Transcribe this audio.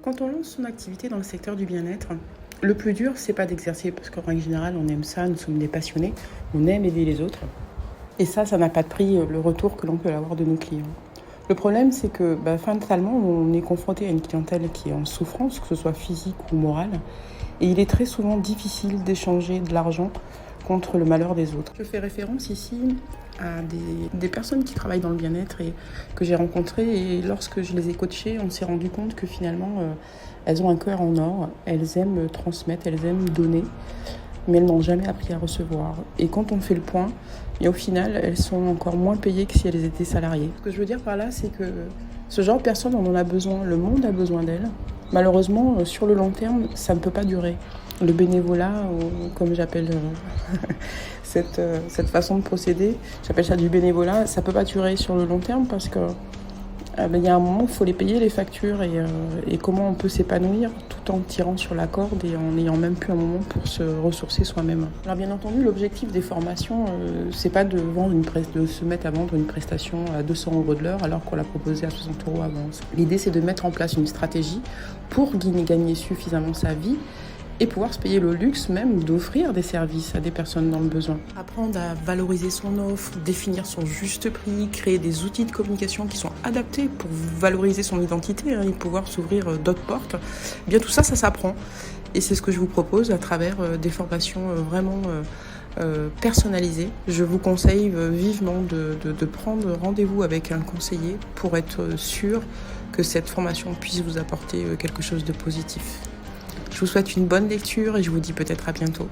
Quand on lance son activité dans le secteur du bien-être, le plus dur, c'est pas d'exercer, parce qu'en règle générale, on aime ça, nous sommes des passionnés, on aime aider les autres. Et ça n'a pas de prix, le retour que l'on peut avoir de nos clients. Le problème, c'est que fatalement, on est confronté à une clientèle qui est en souffrance, que ce soit physique ou morale, et il est très souvent difficile d'échanger de l'argent contre le malheur des autres. Je fais référence ici à des personnes qui travaillent dans le bien-être et que j'ai rencontrées, et lorsque je les ai coachées, on s'est rendu compte que finalement, elles ont un cœur en or, elles aiment transmettre, elles aiment donner, mais elles n'ont jamais appris à recevoir. Et quand on fait le point, et au final, elles sont encore moins payées que si elles étaient salariées. Ce que je veux dire par là, c'est que ce genre de personnes, on en a besoin, le monde a besoin d'elles. Malheureusement, sur le long terme, ça ne peut pas durer. Le bénévolat, comme j'appelle cette façon de procéder, j'appelle ça du bénévolat, ça ne peut pas durer sur le long terme parce que il y a un moment, il faut les payer, les factures, et comment on peut s'épanouir tout en tirant sur la corde et en n'ayant même plus un moment pour se ressourcer soi-même. Alors bien entendu, l'objectif des formations, c'est pas de se mettre à vendre une prestation à 200 € de l'heure alors qu'on l'a proposée à 60 € avant. L'idée, c'est de mettre en place une stratégie pour gagner suffisamment sa vie et pouvoir se payer le luxe même d'offrir des services à des personnes dans le besoin. Apprendre à valoriser son offre, définir son juste prix, créer des outils de communication qui sont adaptés pour valoriser son identité et pouvoir s'ouvrir d'autres portes. Bien tout ça s'apprend. Et c'est ce que je vous propose à travers des formations vraiment personnalisées. Je vous conseille vivement de prendre rendez-vous avec un conseiller pour être sûr que cette formation puisse vous apporter quelque chose de positif. Je vous souhaite une bonne lecture et je vous dis peut-être à bientôt.